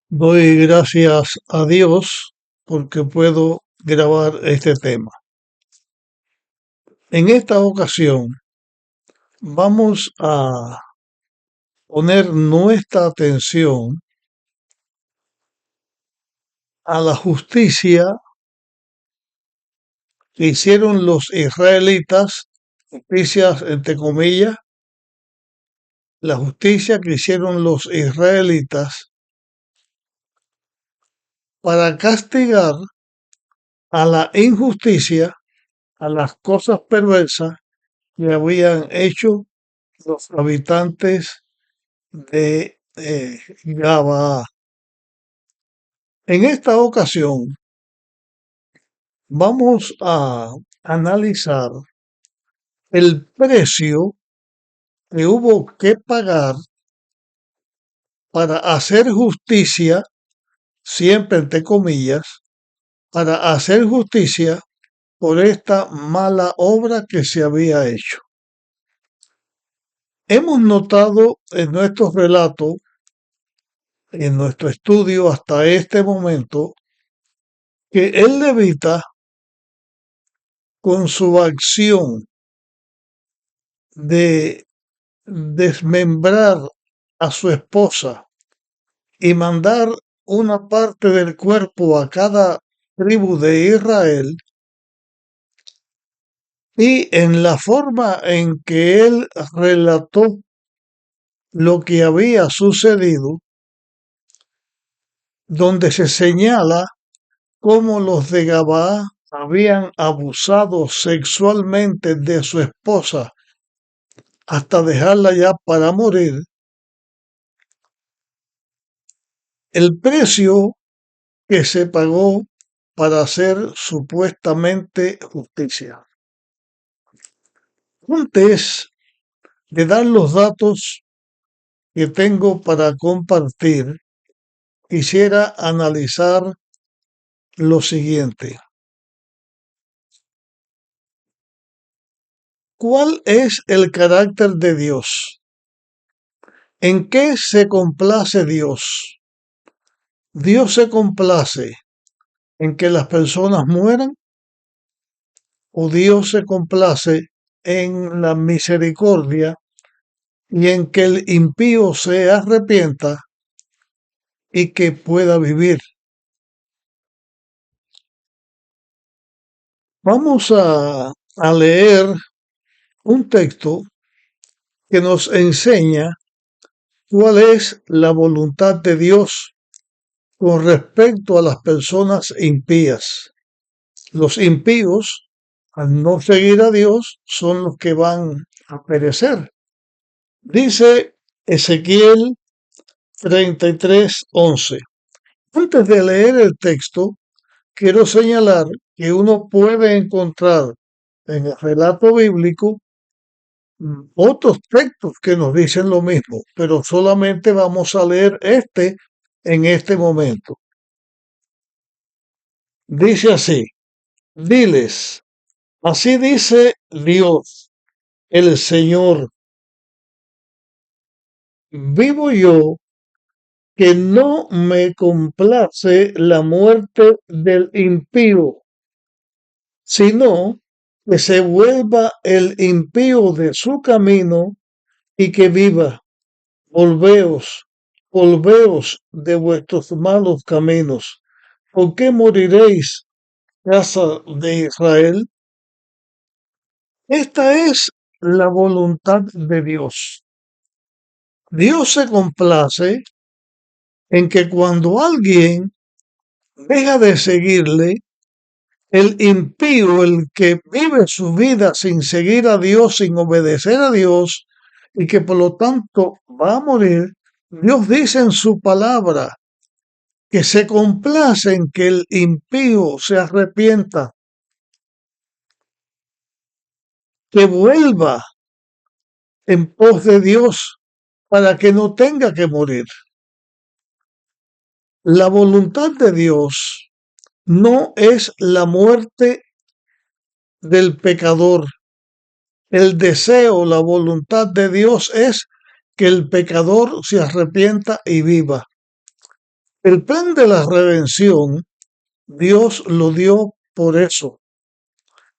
Doy gracias a Dios porque puedo grabar este tema. En esta ocasión vamos a poner nuestra atención a la justicia que hicieron los israelitas, justicias entre comillas, la justicia que hicieron los israelitas para castigar a la injusticia, a las cosas perversas que habían hecho los habitantes de Gabaa. En esta ocasión vamos a analizar el precio que hubo que pagar para hacer justicia, siempre entre comillas, para hacer justicia por esta mala obra que se había hecho. Hemos notado en nuestros relatos, en nuestro estudio hasta este momento, que el levita, con su acción de desmembrar a su esposa y mandar una parte del cuerpo a cada tribu de Israel, y en la forma en que él relató lo que había sucedido, donde se señala cómo los de Gabaa habían abusado sexualmente de su esposa hasta dejarla ya para morir, el precio que se pagó para hacer supuestamente justicia. Antes de dar los datos que tengo para compartir, quisiera analizar lo siguiente. ¿Cuál es el carácter de Dios? ¿En qué se complace Dios? ¿Dios se complace en que las personas mueran? ¿O Dios se complace en la misericordia y en que el impío se arrepienta y que pueda vivir? Vamos a leer un texto que nos enseña cuál es la voluntad de Dios con respecto a las personas impías. Los impíos, al no seguir a Dios, son los que van a perecer. Dice Ezequiel 33:11. Antes de leer el texto, quiero señalar que uno puede encontrar en el relato bíblico otros textos que nos dicen lo mismo, pero solamente vamos a leer este en este momento. Dice así: diles, así dice Dios, el Señor, vivo yo, que no me complace la muerte del impío, sino que se vuelva el impío de su camino y que viva. Volveos, volveos de vuestros malos caminos. ¿Por qué moriréis, casa de Israel? Esta es la voluntad de Dios. Dios se complace en que cuando alguien deja de seguirle, el impío, el que vive su vida sin seguir a Dios, sin obedecer a Dios, y que por lo tanto va a morir, Dios dice en su palabra que se complace en que el impío se arrepienta, que vuelva en pos de Dios para que no tenga que morir. La voluntad de Dios no es la muerte del pecador. El deseo, la voluntad de Dios es que el pecador se arrepienta y viva. El plan de la redención, Dios lo dio por eso,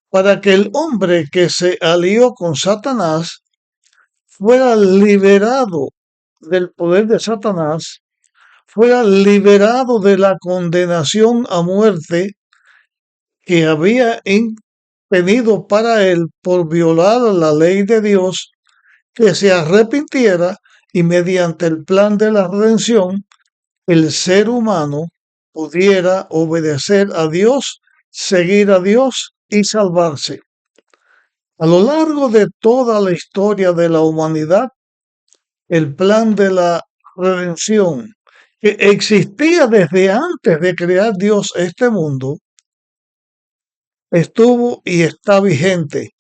para que el hombre que se alió con Satanás fuera liberado del poder de Satanás, fuera liberado de la condenación a muerte que había impedido para él por violar la ley de Dios, que se arrepintiera y mediante el plan de la redención el ser humano pudiera obedecer a Dios, seguir a Dios y salvarse. A lo largo de toda la historia de la humanidad, el plan de la redención, que existía desde antes de crear Dios este mundo, estuvo y está vigente,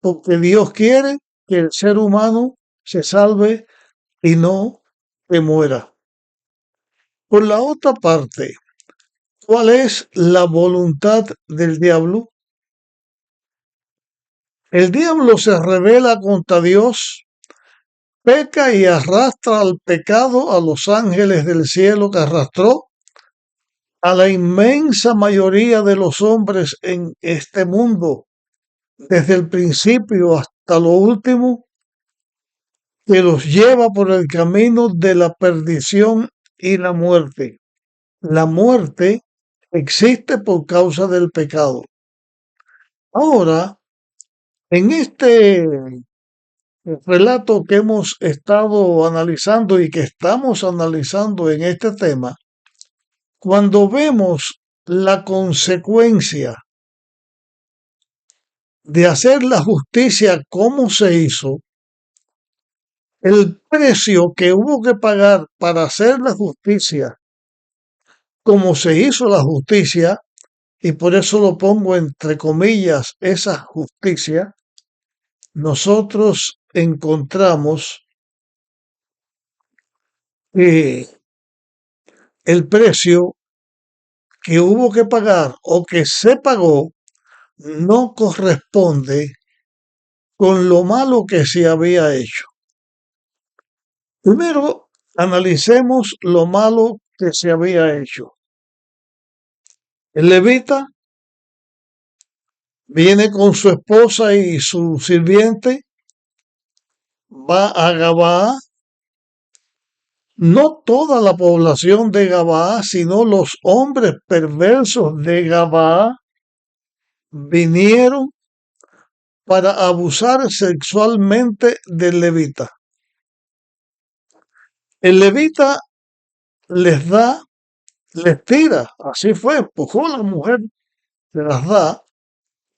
porque Dios quiere que el ser humano se salve y no que muera. Por la otra parte, ¿cuál es la voluntad del diablo? El diablo se rebela contra Dios, peca y arrastra al pecado a los ángeles del cielo que arrastró a la inmensa mayoría de los hombres en este mundo, desde el principio hasta lo último, que los lleva por el camino de la perdición y la muerte. La muerte existe por causa del pecado. Ahora, en este relato que hemos estado analizando y que estamos analizando en este tema, cuando vemos la consecuencia de hacer la justicia como se hizo, el precio que hubo que pagar para hacer la justicia como se hizo la justicia, y por eso lo pongo entre comillas, esa justicia, nosotros encontramos que el precio que hubo que pagar o que se pagó no corresponde con lo malo que se había hecho. Primero, analicemos lo malo que se había hecho. El levita viene con su esposa y su sirviente, va a Gabaa. No toda la población de Gabaa, sino los hombres perversos de Gabaa vinieron para abusar sexualmente del levita. El levita les da, les tira, así fue, empujó a la mujer, se las da,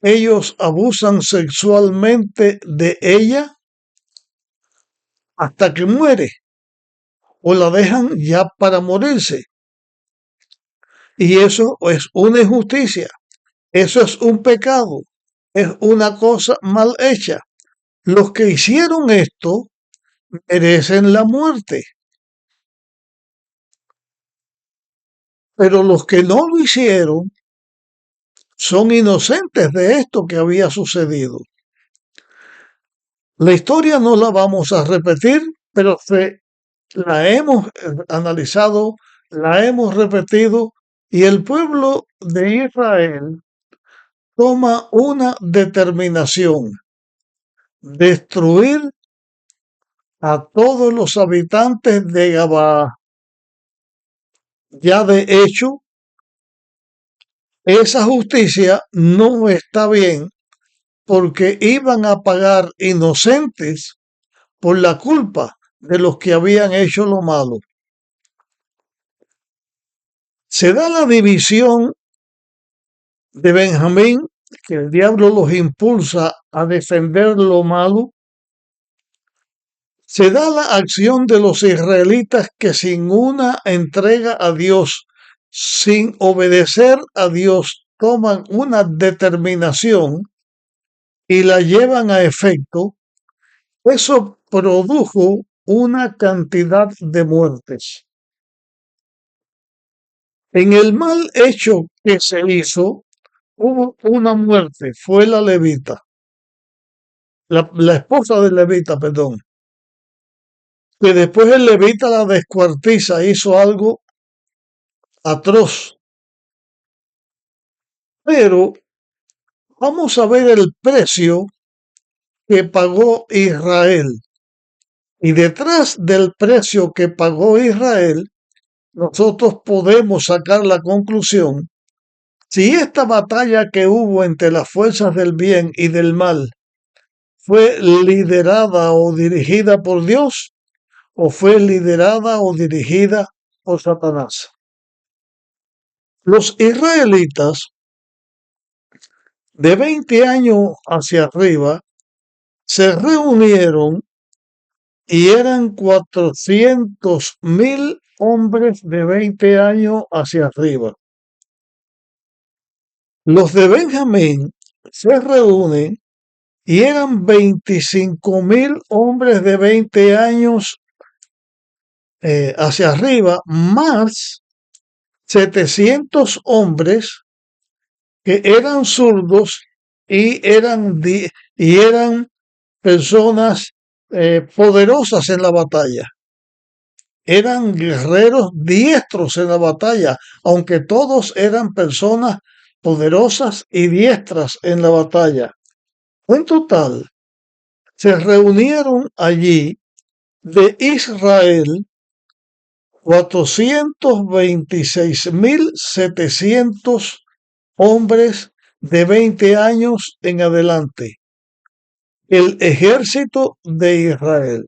ellos abusan sexualmente de ella hasta que muere o la dejan ya para morirse. Y eso es una injusticia, eso es un pecado, es una cosa mal hecha. Los que hicieron esto merecen la muerte, pero los que no lo hicieron son inocentes de esto que había sucedido. La historia no la vamos a repetir, pero la hemos analizado, la hemos repetido y el pueblo de Israel toma una determinación: destruir a todos los habitantes de Gabaa. Ya de hecho, esa justicia no está bien porque iban a pagar inocentes por la culpa de los que habían hecho lo malo. Se da la división de Benjamín, que el diablo los impulsa a defender lo malo. Se da la acción de los israelitas que sin una entrega a Dios, sin obedecer a Dios, toman una determinación y la llevan a efecto. Eso produjo una cantidad de muertes. En el mal hecho que se hizo, hubo una muerte, fue la levita, la esposa del levita, perdón, que después el levita la descuartiza, hizo algo atroz. Pero vamos a ver el precio que pagó Israel. Y detrás del precio que pagó Israel, nosotros podemos sacar la conclusión si esta batalla que hubo entre las fuerzas del bien y del mal fue liderada o dirigida por Dios o fue liderada o dirigida por Satanás. Los israelitas de 20 años hacia arriba se reunieron y eran 400.000 hombres de 20 años hacia arriba. Los de Benjamín se reúnen y eran 25.000 hombres de 20 años hacia arriba, más 700 hombres que eran zurdos y eran personas poderosas en la batalla. Eran guerreros diestros en la batalla, aunque todos eran personas poderosas y diestras en la batalla. En total, se reunieron allí de Israel 426.700 hombres de 20 años en adelante, el ejército de Israel.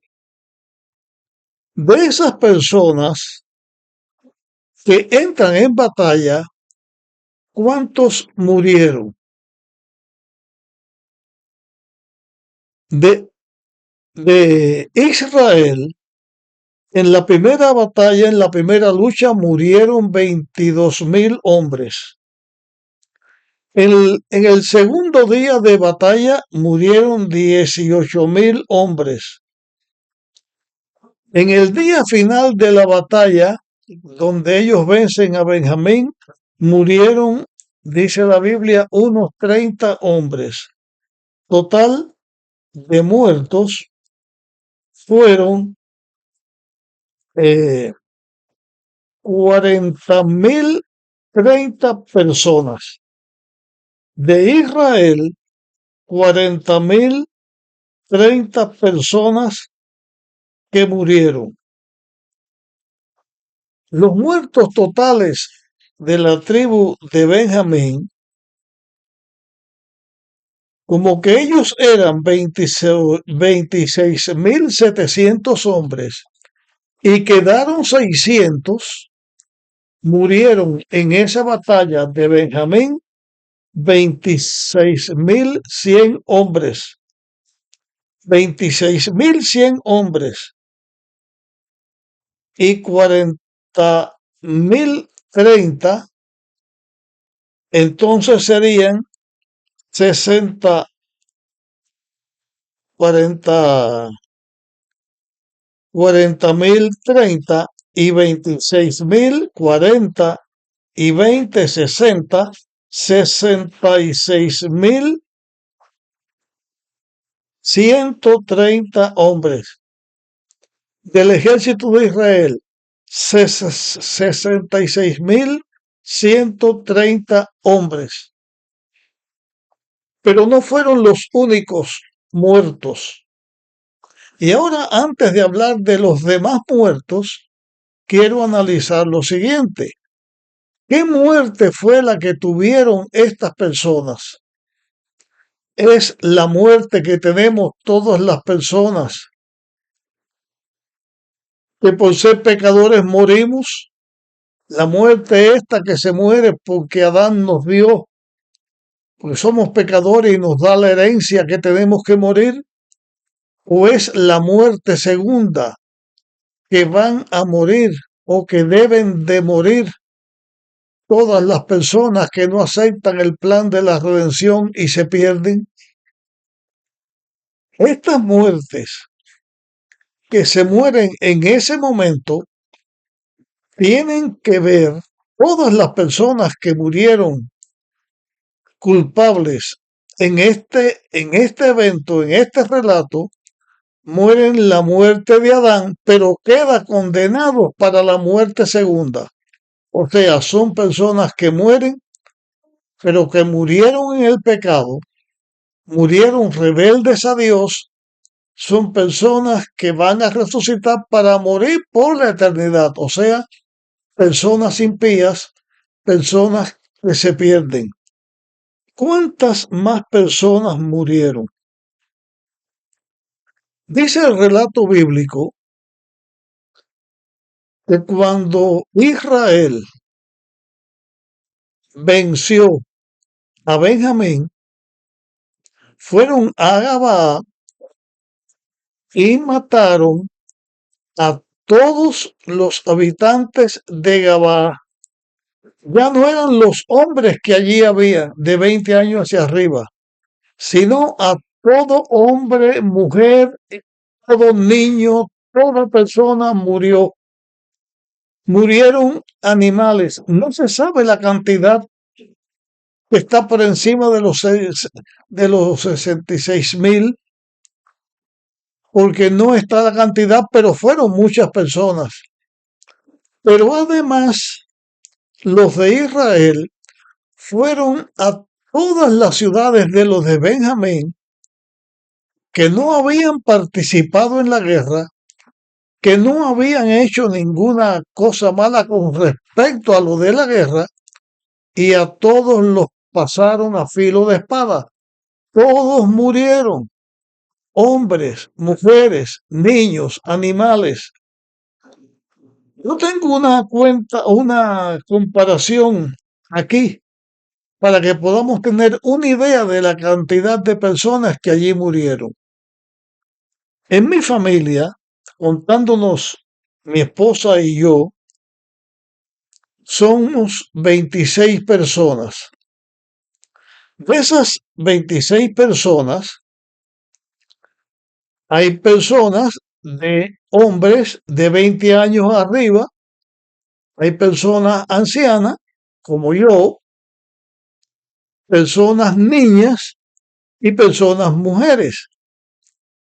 De esas personas que entran en batalla, ¿cuántos murieron? De Israel, en la primera batalla, en la primera lucha, murieron 22.000 hombres. En el segundo día de batalla murieron 18.000 hombres. En el día final de la batalla, donde ellos vencen a Benjamín, murieron, dice la Biblia, unos 30 hombres. Total de muertos fueron 40.030 personas. De Israel, 40.030 personas que murieron. Los muertos totales de la tribu de Benjamín, como que ellos eran 26.700 hombres y quedaron 600, murieron en esa batalla de Benjamín 26.100 hombres. 26.100 hombres y 40.030, entonces serían 60, 40.030 y 26.000, 40 y 20, 60, 66.130 hombres. Del ejército de Israel, 66.130 hombres. Pero no fueron los únicos muertos. Y ahora, antes de hablar de los demás muertos, quiero analizar lo siguiente. ¿Qué muerte fue la que tuvieron estas personas? Es la muerte que tenemos todas las personas, que por ser pecadores morimos. La muerte esta que se muere porque Adán nos dio, porque somos pecadores y nos da la herencia que tenemos que morir. ¿O es la muerte segunda, que van a morir o que deben de morir todas las personas que no aceptan el plan de la redención y se pierden? Estas muertes que se mueren en ese momento tienen que ver, todas las personas que murieron culpables en este evento, en este relato, mueren la muerte de Adán, pero queda condenado para la muerte segunda. O sea, son personas que mueren, pero que murieron en el pecado, murieron rebeldes a Dios, son personas que van a resucitar para morir por la eternidad. O sea, personas impías, personas que se pierden. ¿Cuántas más personas murieron? Dice el relato bíblico que cuando Israel venció a Benjamín, fueron a Gabaa y mataron a todos los habitantes de Gabaa. Ya no eran los hombres que allí había de 20 años hacia arriba, sino a todo hombre, mujer, todo niño, toda persona murió. Murieron animales. No se sabe la cantidad que está por encima de los 66,000, porque no está la cantidad, pero fueron muchas personas. Pero además, los de Israel fueron a todas las ciudades de los de Benjamín que no habían participado en la guerra, que no habían hecho ninguna cosa mala con respecto a lo de la guerra, y a todos los pasaron a filo de espada. Todos murieron, hombres, mujeres, niños, animales. Yo tengo una comparación aquí para que podamos tener una idea de la cantidad de personas que allí murieron. En mi familia, contándonos mi esposa y yo, somos 26 personas. De esas 26 personas, hay personas de hombres de 20 años arriba, hay personas ancianas, como yo, personas niñas y personas mujeres.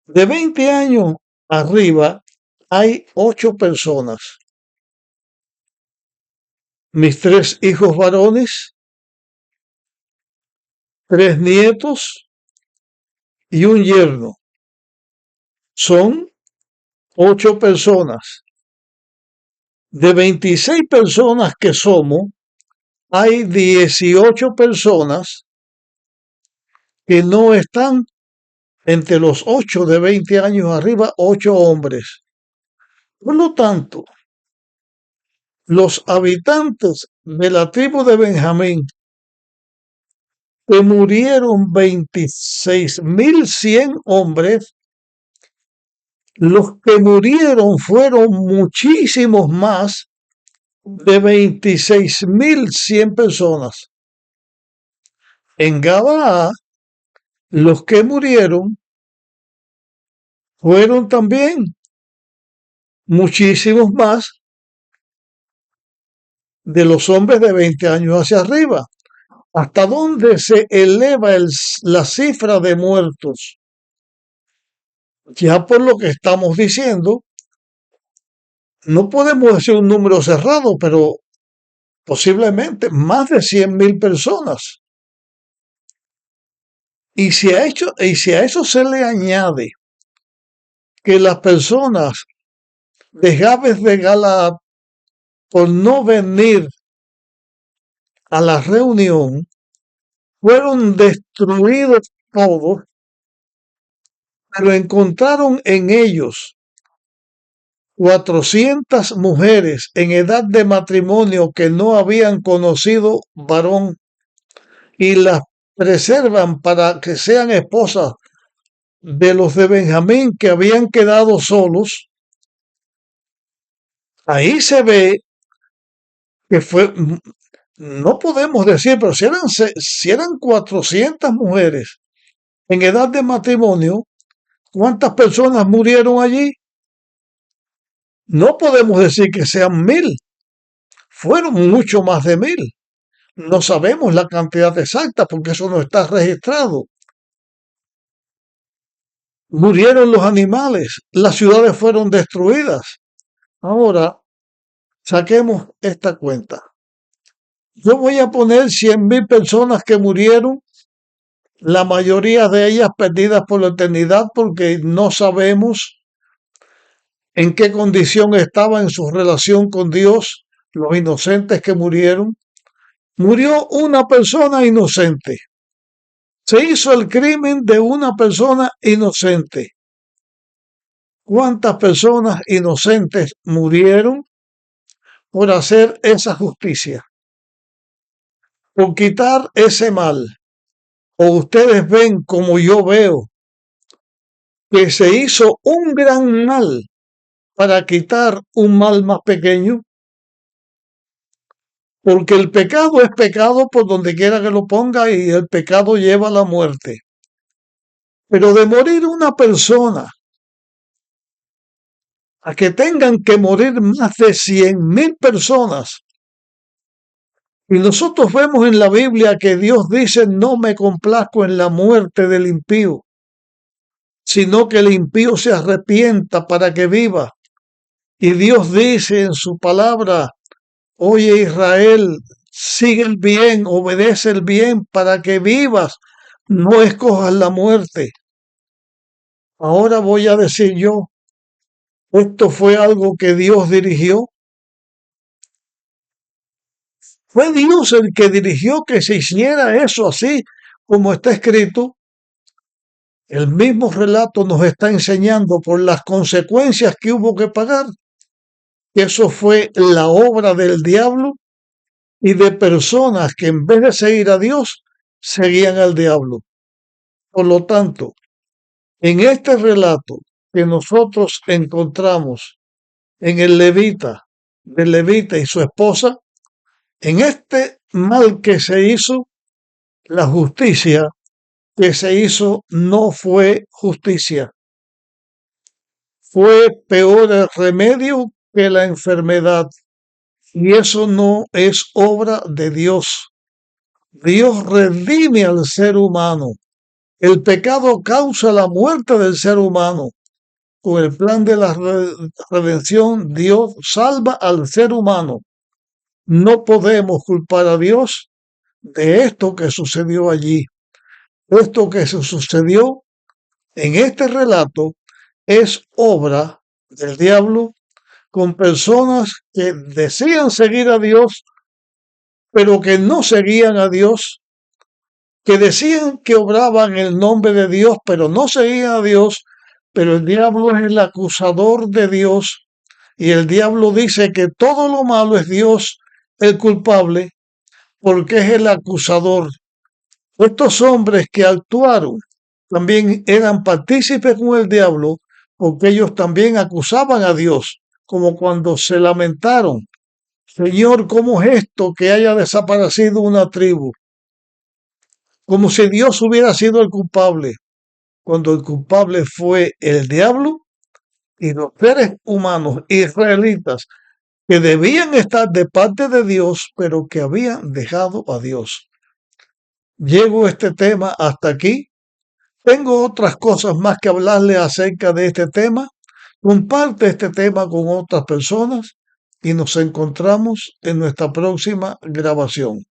De 20 años arriba hay 8 personas. Mis 3 hijos varones, 3 nietos y un yerno. Son 8 personas. De 26 personas que somos, hay 18 personas que no están entre los 8 de 20 años arriba, 8 hombres. Por lo tanto, los habitantes de la tribu de Benjamín, que murieron 26,100 hombres, los que murieron fueron muchísimos más de 26,100 personas. En Gabaa, los que murieron fueron también muchísimos más de los hombres de 20 años hacia arriba. ¿Hasta dónde se eleva la cifra de muertos? Ya por lo que estamos diciendo, no podemos decir un número cerrado, pero posiblemente más de 100,000 personas. Y si a eso se le añade que las personas de Jabes de Galaad, por no venir a la reunión, fueron destruidos todos, pero encontraron en ellos 400 mujeres en edad de matrimonio que no habían conocido varón y las preservan para que sean esposas de los de Benjamín que habían quedado solos. Ahí se ve que fue, no podemos decir, pero si eran 400 mujeres en edad de matrimonio, ¿cuántas personas murieron allí? No podemos decir que sean 1,000, fueron mucho más de 1,000. No sabemos la cantidad exacta porque eso no está registrado. Murieron los animales, las ciudades fueron destruidas. Ahora, saquemos esta cuenta. Yo voy a poner 100,000 personas que murieron, la mayoría de ellas perdidas por la eternidad porque no sabemos en qué condición estaba en su relación con Dios, los inocentes que murieron. Murió una persona inocente. Se hizo el crimen de una persona inocente. ¿Cuántas personas inocentes murieron por hacer esa justicia? Por quitar ese mal. O ustedes ven como yo veo que se hizo un gran mal para quitar un mal más pequeño, porque el pecado es pecado por donde quiera que lo ponga y el pecado lleva a la muerte. Pero de morir una persona a que tengan que morir más de 100,000 personas, y nosotros vemos en la Biblia que Dios dice, no me complazco en la muerte del impío, sino que el impío se arrepienta para que viva. Y Dios dice en su palabra, oye Israel, sigue el bien, obedece el bien para que vivas, no escojas la muerte. Ahora voy a decir yo, esto fue algo que Dios dirigió. Fue Dios el que dirigió que se hiciera eso así como está escrito. El mismo relato nos está enseñando por las consecuencias que hubo que pagar, que eso fue la obra del diablo y de personas que en vez de seguir a Dios, seguían al diablo. Por lo tanto, en este relato que nosotros encontramos en el Levita y su esposa, en este mal que se hizo, la justicia que se hizo no fue justicia. Fue peor el remedio que la enfermedad. Y eso no es obra de Dios. Dios redime al ser humano. El pecado causa la muerte del ser humano. Con el plan de la redención, Dios salva al ser humano. No podemos culpar a Dios de esto que sucedió allí. Esto que se sucedió en este relato es obra del diablo con personas que decían seguir a Dios, pero que no seguían a Dios, que decían que obraban en el nombre de Dios, pero no seguían a Dios, pero el diablo es el acusador de Dios y el diablo dice que todo lo malo es Dios el culpable porque es el acusador. Estos hombres que actuaron también eran partícipes con el diablo porque ellos también acusaban a Dios, como cuando se lamentaron, Señor, ¿cómo es esto que haya desaparecido una tribu? Como si Dios hubiera sido el culpable, cuando el culpable fue el diablo y los seres humanos israelitas que debían estar de parte de Dios, pero que habían dejado a Dios. Llego este tema hasta aquí. Tengo otras cosas más que hablarle acerca de este tema. Comparte este tema con otras personas y nos encontramos en nuestra próxima grabación.